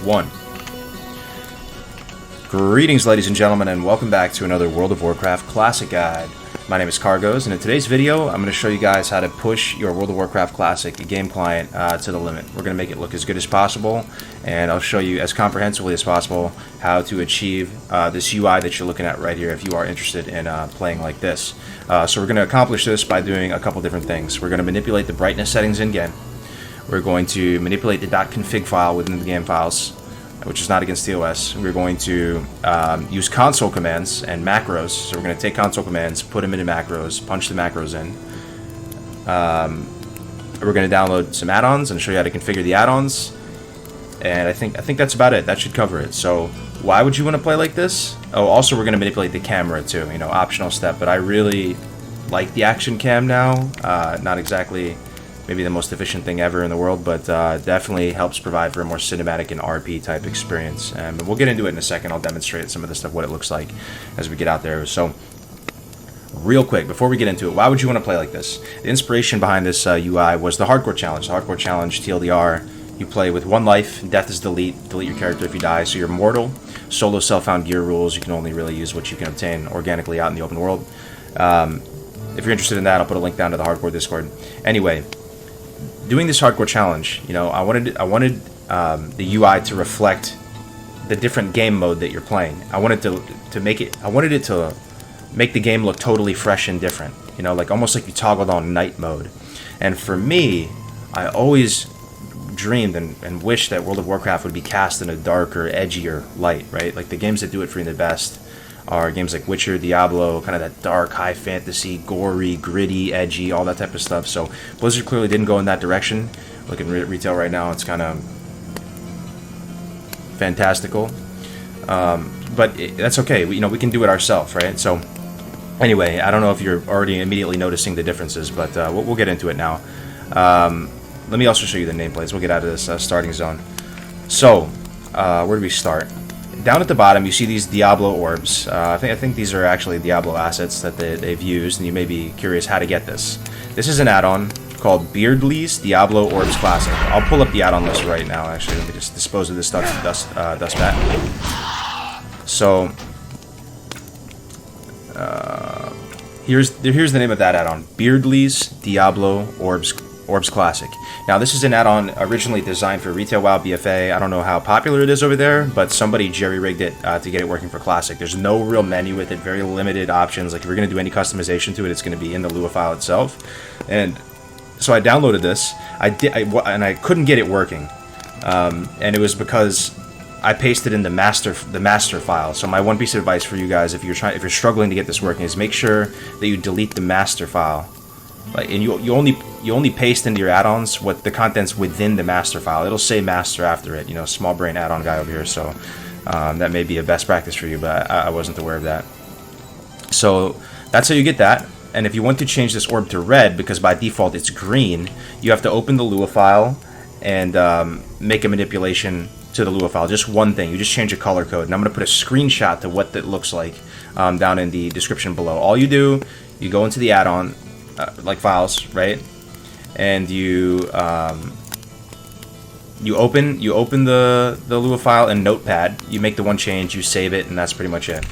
1. Greetings, ladies and gentlemen, and welcome back to another World of Warcraft Classic Guide. My name is Cargos, and in today's video, I'm going to show you guys how to push your World of Warcraft Classic game client to the limit. We're going to make it look as good as possible, and I'll show you as comprehensively as possible how to achieve this UI that you're looking at right here if you are interested in playing like this. So we're going to accomplish this by doing a couple different things. We're going to manipulate the brightness settings in-game. We're going to manipulate the .config file within the game files, which is not against TOS. We're going to use console commands and macros. So we're going to take console commands, put them into macros, punch the macros in. We're going to download some add-ons and show you how to configure the add-ons. And I think that's about it. That should cover it. So why would you want to play like this? Oh, also we're going to manipulate the camera too. You know, optional step. But I really like the action cam now. Not exactly maybe the most efficient thing ever in the world, but definitely helps provide for a more cinematic and RP type experience. And we'll get into it in a second. I'll demonstrate some of the stuff, what it looks like as we get out there. So real quick, before we get into it, why would you want to play like this? The inspiration behind this UI was the Hardcore Challenge. The Hardcore Challenge, TLDR, you play with 1 life, death is delete your character if you die, so you're mortal. Solo self-found gear rules, you can only really use what you can obtain organically out in the open world. If you're interested in that, I'll put a link down to the Hardcore Discord. Anyway, doing this Hardcore Challenge, you know, I wanted the UI to reflect the different game mode that you're playing. I wanted to make it to make the game look totally fresh and different. You know, like almost like you toggled on night mode. And for me, I always dreamed and wished that World of Warcraft would be cast in a darker, edgier light, right? Like the games that do it for me the best are games like Witcher, Diablo, kind of that dark, high fantasy, gory, gritty, edgy, all that type of stuff. So Blizzard clearly didn't go in that direction. Looking at retail right now, it's kind of fantastical. But that's okay. We can do it ourselves, right? So anyway, I don't know if you're already immediately noticing the differences, but we'll get into it now. Let me also show you the nameplates. We'll get out of this starting zone. So where do we start? Down at the bottom, you see these Diablo orbs. I think these are actually Diablo assets that they've used, and you may be curious how to get this. This is an add-on called Beardley's Diablo Orbs Classic. I'll pull up the add-on list right now, actually. Let me just dispose of this dust bat. So, here's the name of that add-on. Beardley's Diablo Orbs Classic. Now, this is an add-on originally designed for Retail WoW BFA. I don't know how popular it is over there, but somebody jerry-rigged it to get it working for Classic. There's no real menu with it, very limited options. Like, if you're going to do any customization to it, it's going to be in the Lua file itself. And so I downloaded this. And I couldn't get it working. And it was because I pasted in the master file. So my one piece of advice for you guys, if you're struggling to get this working, is make sure that you delete the master file. And you only paste into your add-ons what the content's within the master file. It'll say master after it. You know, small brain add-on guy over here. So that may be a best practice for you, but I wasn't aware of that. So that's how you get that. And if you want to change this orb to red, because by default it's green, you have to open the Lua file and make a manipulation to the Lua file. Just one thing. You just change a color code. And I'm going to put a screenshot to what that looks like down in the description below. All you do, you go into the add-on, like files, right? And you open the Lua file in Notepad. You make the one change, you save it, and that's pretty much it.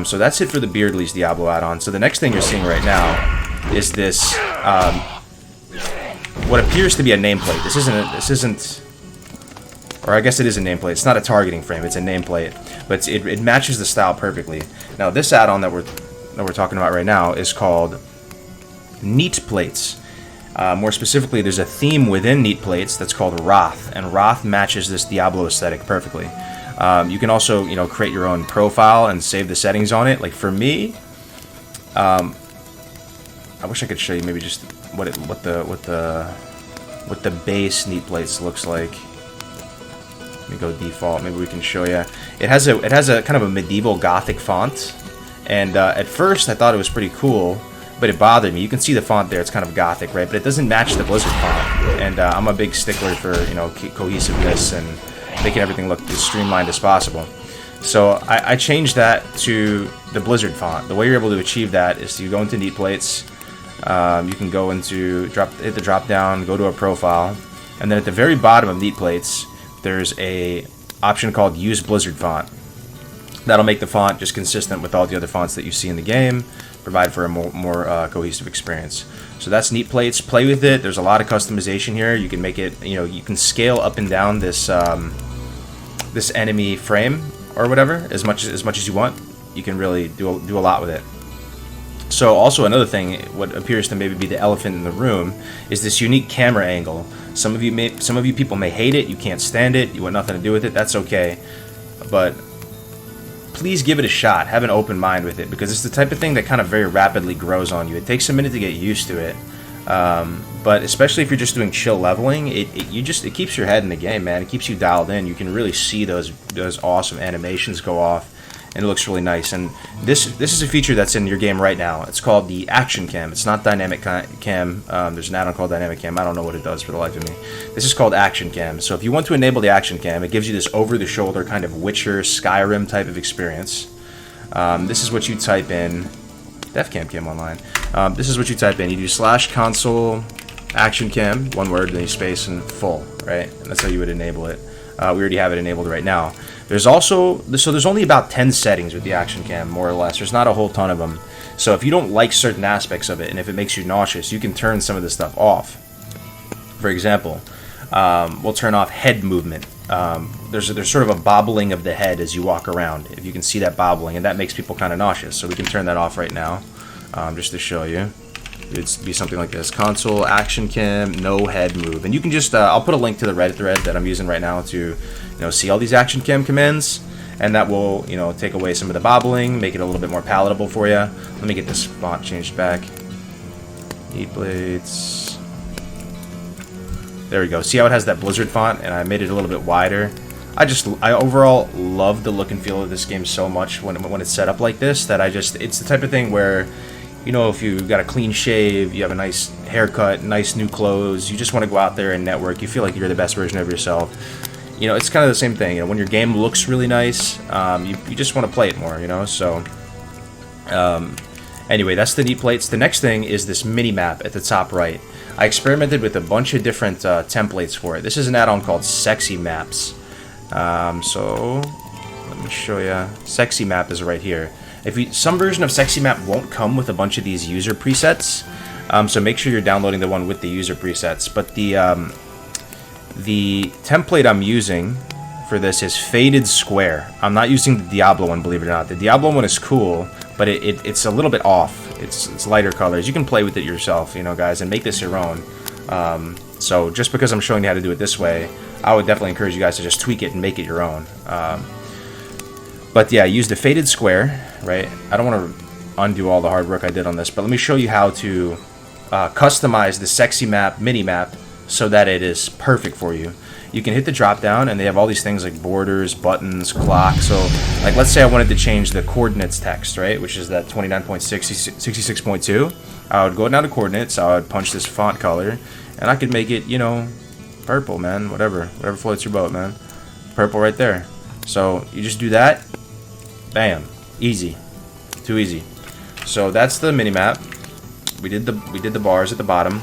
So that's it for the Beardley's Diablo add-on. So the next thing you're seeing right now is this what appears to be a nameplate. This isn't, or I guess it is a nameplate. It's not a targeting frame. It's a nameplate, but it matches the style perfectly. Now this add-on that we're talking about right now is called Neat Plates. More specifically, there's a theme within Neat Plates that's called Wrath, and Wrath matches this Diablo aesthetic perfectly. You can also, create your own profile and save the settings on it. Like for me, I wish I could show you maybe just what the base Neat Plates looks like. Let me go default. Maybe we can show you. It has a kind of a medieval Gothic font, and at first I thought it was pretty cool. But it bothered me. You can see the font there. It's kind of Gothic, right? But it doesn't match the Blizzard font. And I'm a big stickler for, cohesiveness and making everything look as streamlined as possible. So I changed that to the Blizzard font. The way you're able to achieve that is to go into Neat Plates. You can go into hit the drop down, go to a profile, and then at the very bottom of Neat Plates, there's a option called Use Blizzard Font. That'll make the font just consistent with all the other fonts that you see in the game, provide for a more cohesive experience. So that's neat plates. Play with it. There's a lot of customization here. You can make it, you can scale up and down this this enemy frame or whatever as much as you want. You can really do a lot with it. So also another thing, what appears to maybe be the elephant in the room, is this unique camera angle. Some of you people may hate it. You can't stand it. You want nothing to do with it. That's okay, but please give it a shot. Have an open mind with it, because it's the type of thing that kind of very rapidly grows on you. It takes a minute to get used to it, but especially if you're just doing chill leveling, it keeps your head in the game, man. It keeps you dialed in. You can really see those awesome animations go off, and it looks really nice. And this is a feature that's in your game right now. It's called the action cam. It's not dynamic cam. There's an add-on called dynamic cam. I don't know what it does for the life of me. This is called action cam. So if you want to enable the action cam, it gives you this over-the-shoulder kind of Witcher, Skyrim type of experience. This is what you type in. Defcam came online. This is what you type in. You do /console action cam, one word, then you space and full, right? And that's how you would enable it. We already have it enabled right now. There's only about 10 settings with the action cam, more or less. There's not a whole ton of them. So if you don't like certain aspects of it, and if it makes you nauseous, you can turn some of this stuff off. For example, we'll turn off head movement. There's sort of a bobbling of the head as you walk around, if you can see that bobbling, and that makes people kind of nauseous. So we can turn that off right now, just to show you. It'd be something like this: console action cam, no head move. And you can just I'll put a link to the Reddit thread that I'm using right now to see all these action cam commands, and that will take away some of the bobbling, make it a little bit more palatable for you. Let me get this font changed back. Neat plates. There we go. See how it has that Blizzard font, and I made it a little bit wider. I overall love the look and feel of this game so much when it's set up like this, that it's the type of thing where, if you've got a clean shave, you have a nice haircut, nice new clothes, you just want to go out there and network, you feel like you're the best version of yourself. It's kind of the same thing. When your game looks really nice, you just want to play it more, So, anyway, that's the neat plates. The next thing is this mini map at the top right. I experimented with a bunch of different templates for it. This is an add-on called Sexy Maps. So, let me show you. Sexy Map is right here. Some version of Sexy Map won't come with a bunch of these user presets, so make sure you're downloading the one with the user presets. But the template I'm using for this is Faded Square. I'm not using the Diablo one, believe it or not. The Diablo one is cool, but it's a little bit off. It's lighter colors. You can play with it yourself, guys, and make this your own. So just because I'm showing you how to do it this way, I would definitely encourage you guys to just tweak it and make it your own. But yeah, use the Faded Square, right? I don't want to undo all the hard work I did on this, but let me show you how to customize the Sexy Map mini map so that it is perfect for you. You can hit the drop down, and they have all these things like borders, buttons, clock. So like, let's say I wanted to change the coordinates text, right, which is that 29.66.2. I would go down to coordinates, I would punch this font color, and I could make it, purple, man, whatever floats your boat, man. Purple right there. So you just do that, bam, easy, too easy. So that's the mini map. We did the bars at the bottom.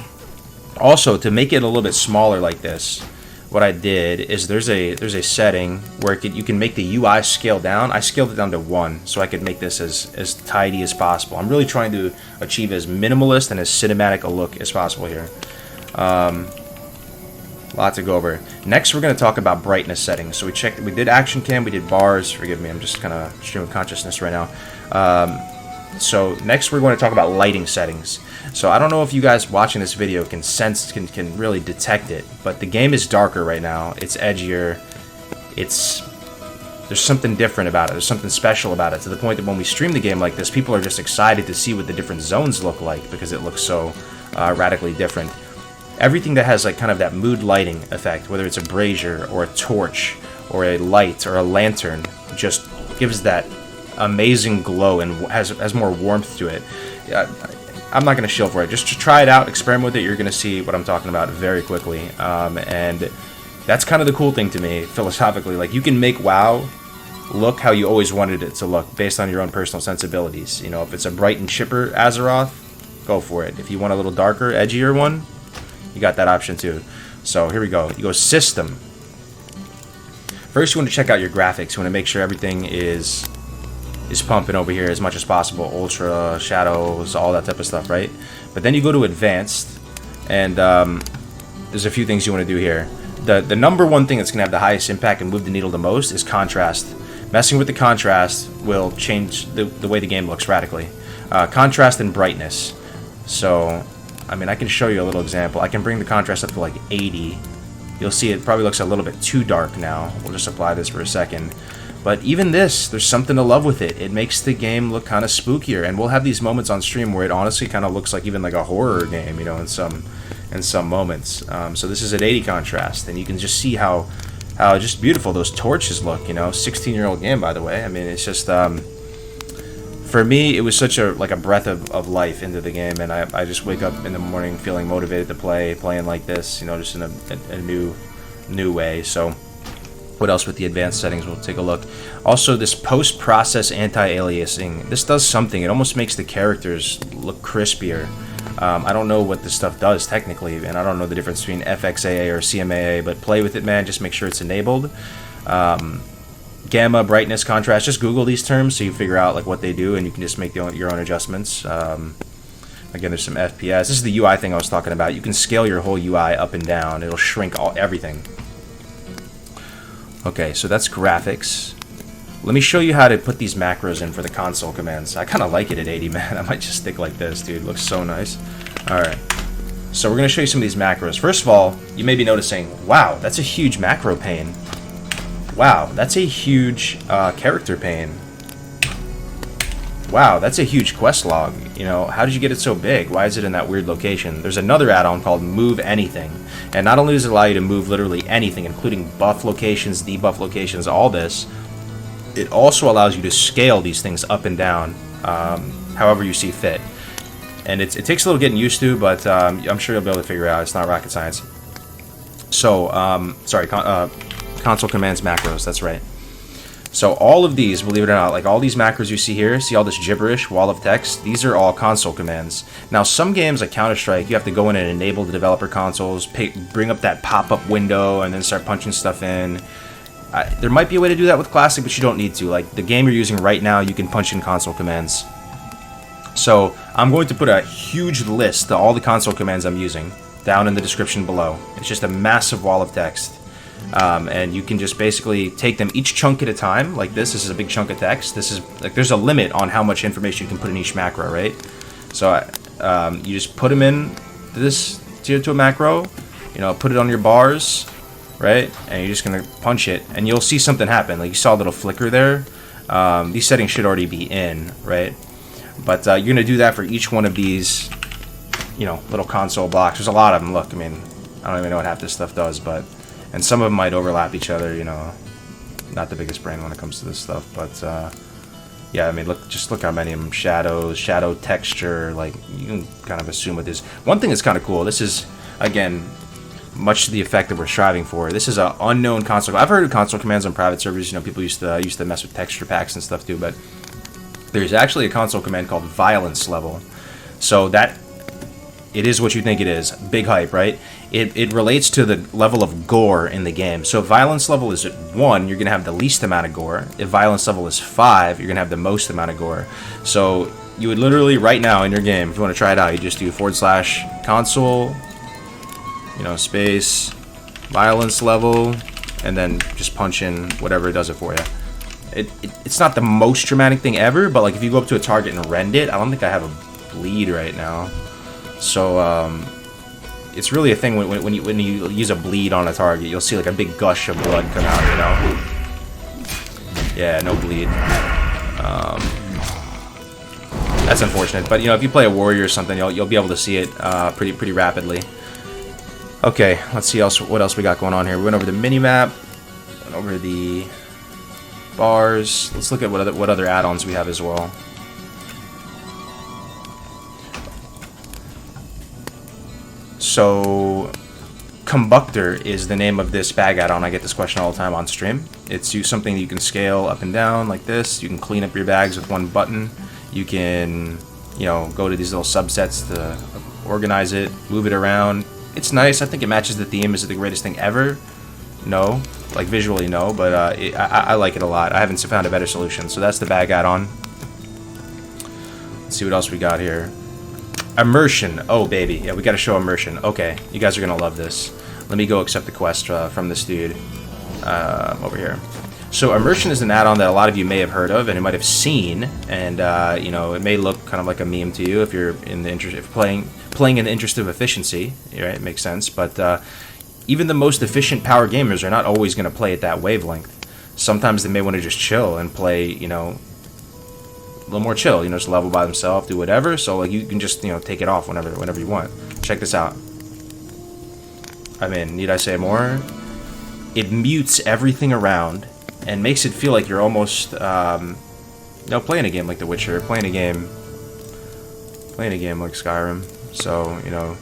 Also, to make it a little bit smaller like this, what I did is there's a setting where you can make the UI scale down. I scaled it down to 1 so I could make this as tidy as possible. I'm really trying to achieve as minimalist and as cinematic a look as possible here. Lot to go over. Next, we're going to talk about brightness settings. So we did action cam, we did bars. Forgive me, I'm just kind of streaming consciousness right now. So next, we're going to talk about lighting settings. So I don't know if you guys watching this video can really detect it, but the game is darker right now. It's edgier. There's something different about it. There's something special about it, to the point that when we stream the game like this, people are just excited to see what the different zones look like, because it looks so radically different. Everything that has like kind of that mood lighting effect, whether it's a brazier or a torch or a light or a lantern, just gives that amazing glow and has more warmth to it. I'm not going to shill for it. Just to try it out, experiment with it, you're going to see what I'm talking about very quickly. And that's kind of the cool thing to me, philosophically. Like, you can make WoW look how you always wanted it to look, based on your own personal sensibilities. If it's a bright and chipper Azeroth, go for it. If you want a little darker, edgier one, you got that option too. So here we go. You go System. First, you want to check out your graphics. You want to make sure everything is pumping over here as much as possible. Ultra, shadows, all that type of stuff, right? But then you go to advanced, and there's a few things you want to do here. The number one thing that's going to have the highest impact and move the needle the most is contrast. Messing with the contrast will change the way the game looks radically. Contrast and brightness. So, I mean, I can show you a little example. I can bring the contrast up to like 80. You'll see it probably looks a little bit too dark now. We'll just apply this for a second. But even this, there's something to love with it. It makes the game look kind of spookier, and we'll have these moments on stream where it honestly kind of looks like even like a horror game, you know, in some moments. So this is at 80 contrast, and you can just see how just beautiful those torches look, you know. 16-year-old game, by the way. I mean, it's just for me, it was such a breath of life into the game, and I just wake up in the morning feeling motivated to playing like this, you know, just in a new way. So. What else with the advanced settings? We'll take a look. Also, this post-process anti-aliasing. This does something. It almost makes the characters look crispier. I don't know what this stuff does technically, and I don't know the difference between FXAA or CMAA, but play with it, man. Just make sure it's enabled. Gamma, brightness, contrast. Just Google these terms so you figure out like what they do, and you can just make your own adjustments. Again, there's some FPS. This is the UI thing I was talking about. You can scale your whole UI up and down. It'll shrink everything. Okay, so that's graphics. Let me show you how to put these macros in for the console commands. I kind of like it at 80, man. I might just stick like this, dude. It looks so nice. Alright, so we're going to show you some of these macros. First of all, you may be noticing, wow, that's a huge macro pane. Wow, that's a huge character pane. Wow, that's a huge quest log. You know, how did you get it so big? Why is it in that weird location? There's another add-on called Move Anything. And not only does it allow you to move literally anything, including buff locations, debuff locations, all this, it also allows you to scale these things up and down however you see fit. And it takes a little getting used to, but I'm sure you'll be able to figure it out. It's not rocket science. So, console commands macros, that's right. So all of these, believe it or not, like all these macros you see here, see all this gibberish, wall of text, these are all console commands. Now some games like Counter-Strike, you have to go in and enable the developer consoles, bring up that pop-up window, and then start punching stuff in. There might be a way to do that with Classic, but you don't need to. Like the game you're using right now, you can punch in console commands. So I'm going to put a huge list of all the console commands I'm using down in the description below. It's just a massive wall of text. And you can just basically take them each chunk at a time, like this. This is a big chunk of text. This is like there's a limit on how much information you can put in each macro, right? So you just put them in to a macro, you know, put it on your bars, right? And you're just gonna punch it, and you'll see something happen. Like you saw a little flicker there. These settings should already be in, right? But you're gonna do that for each one of these, you know, little console blocks. There's a lot of them. Look, I mean, I don't even know what half this stuff does, but. And some of them might overlap each other, you know. Not the biggest brain when it comes to this stuff, but yeah, I mean, just look how many of them. Shadows, shadow texture, like, you can kind of assume what this. One thing that's kind of cool, this is, again, much to the effect that we're striving for. This is an unknown console. I've heard of console commands on private servers, you know, people used to mess with texture packs and stuff too, but there's actually a console command called violence level. So that, it is what you think it is. Big hype, right? It relates to the level of gore in the game. So if violence level is at 1, you're going to have the least amount of gore. If violence level is 5, you're going to have the most amount of gore. So you would literally, right now in your game, if you want to try it out, you just do /console, you know, space, violence level, and then just punch in whatever it does it for you. It's not the most dramatic thing ever, but like if you go up to a target and rend it, I don't think I have a bleed right now. So, it's really a thing when you use a bleed on a target, you'll see like a big gush of blood come out, you know? Yeah, no bleed. That's unfortunate, but you know, if you play a warrior or something, you'll be able to see it pretty rapidly. Okay, let's see what else we got going on here. We went over the minimap, went over the bars. Let's look at what other add-ons we have as well. So, Combustor is the name of this bag add-on. I get this question all the time on stream. It's something that you can scale up and down like this. You can clean up your bags with one button. You can, you know, go to these little subsets to organize it, move it around. It's nice. I think it matches the theme. Is it the greatest thing ever? No, like visually no, but I like it a lot. I haven't found a better solution. So that's the bag add-on. Let's see what else we got here. Immersion. Oh baby, yeah, we got to show immersion. Okay, you guys are gonna love this. Let me go accept the quest from this dude over here. So immersion is an add-on that a lot of you may have heard of and you might have seen, and you know, it may look kind of like a meme to you if you're in the interest, if playing in the interest of efficiency, right? It makes sense, but even the most efficient power gamers are not always going to play at that wavelength. Sometimes they may want to just chill and play, you know, a little more chill, you know, just level by themselves, do whatever. So like you can just, you know, take it off whenever you want. Check this out. I mean, need I say more? It mutes everything around and makes it feel like you're almost, you know, playing a game like The Witcher, playing a game like Skyrim. So, you know,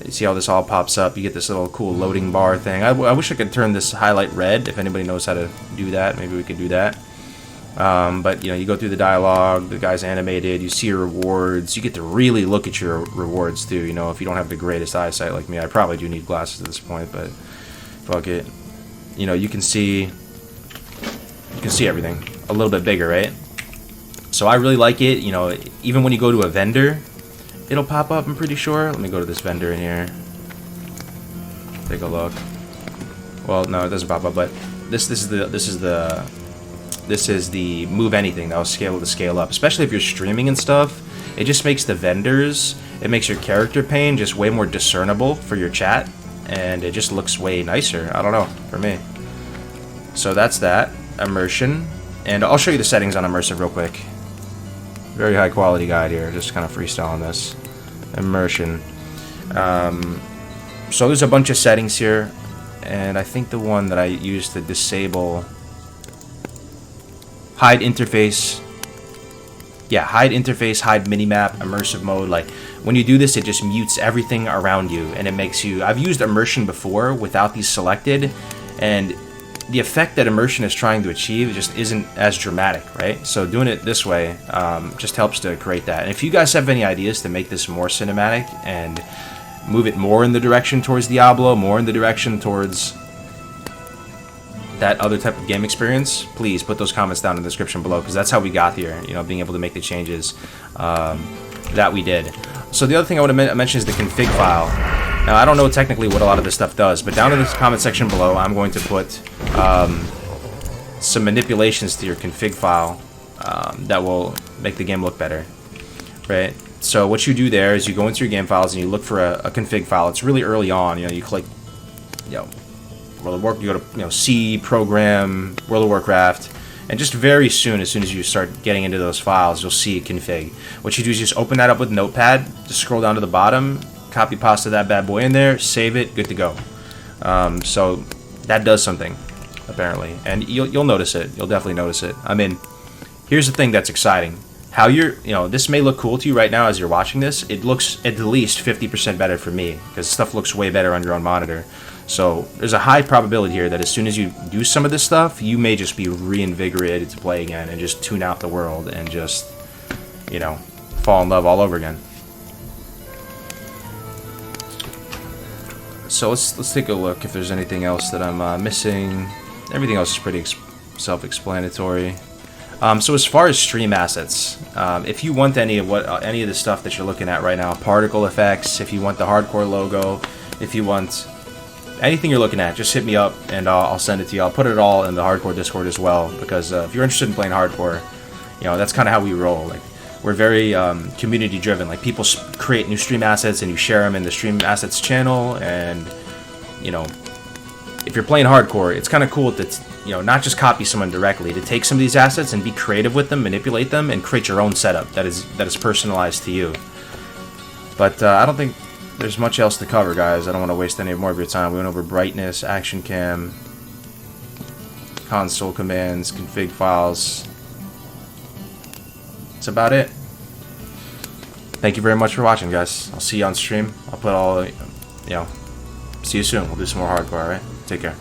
you see how this all pops up. You get this little cool loading bar thing. I wish I could turn this highlight red. If anybody knows how to do that, maybe we could do that. But, you know, you go through the dialogue, the guy's animated, you see your rewards. You get to really look at your rewards, too. You know, if you don't have the greatest eyesight like me, I probably do need glasses at this point, but fuck it. You know, you can see everything a little bit bigger, right? So I really like it. You know, even when you go to a vendor, it'll pop up, I'm pretty sure. Let me go to this vendor in here. Take a look. Well, no, it doesn't pop up, but this is the move anything that will scale to scale up, especially if you're streaming and stuff. It just makes the vendors, it makes your character pane just way more discernible for your chat, and it just looks way nicer. I don't know, for me. So that's that, immersion, and I'll show you the settings on immersive real quick. Very high quality guide here, just kind of freestyling this. Immersion. So there's a bunch of settings here, and I think the one that I use to disable hide interface, yeah, hide interface, hide minimap, immersive mode. Like when you do this, it just mutes everything around you, and it makes you, I've used immersion before without these selected, and the effect that immersion is trying to achieve just isn't as dramatic, right? So doing it this way just helps to create that. And if you guys have any ideas to make this more cinematic and move it more in the direction towards Diablo, more in the direction towards that other type of game experience, please put those comments down in the description below, because that's how we got here, you know, being able to make the changes that we did. So the other thing I want to mention is the config file. Now, I don't know technically what a lot of this stuff does, but down in the comment section below, I'm going to put some manipulations to your config file that will make the game look better, right? So what you do there is you go into your game files and you look for a config file. It's really early on, you know, you click, you know, World of Warcraft, you go to, you know, C, Program, World of Warcraft, and just very soon, as soon as you start getting into those files, you'll see config. What you do is just open that up with Notepad, just scroll down to the bottom, copy pasta that bad boy in there, save it, good to go. So that does something, apparently, and you'll notice it. You'll definitely notice it. I mean, here's the thing that's exciting. How you know, this may look cool to you right now as you're watching this. It looks at least 50% better for me, because stuff looks way better on your own monitor. So there's a high probability here that as soon as you do some of this stuff, you may just be reinvigorated to play again and just tune out the world and just, you know, fall in love all over again. So let's take a look if there's anything else that I'm missing. Everything else is pretty self-explanatory. So as far as stream assets, if you want any of the stuff that you're looking at right now, particle effects, if you want the hardcore logo, if you want anything you're looking at, just hit me up and I'll send it to you. I'll put it all in the hardcore Discord as well, because if you're interested in playing hardcore, you know, that's kind of how we roll. Like, we're very community driven. Like, people create new stream assets and you share them in the stream assets channel, and you know, if you're playing hardcore, it's kind of cool to, you know, not just copy someone directly, to take some of these assets and be creative with them, manipulate them, and create your own setup that is personalized to you. But I don't think there's much else to cover, guys. I don't want to waste any more of your time. We went over brightness, action cam, console commands, config files. That's about it. Thank you very much for watching, guys. I'll see you on stream. I'll put all, you know, see you soon. We'll do some more hardcore, alright? Take care.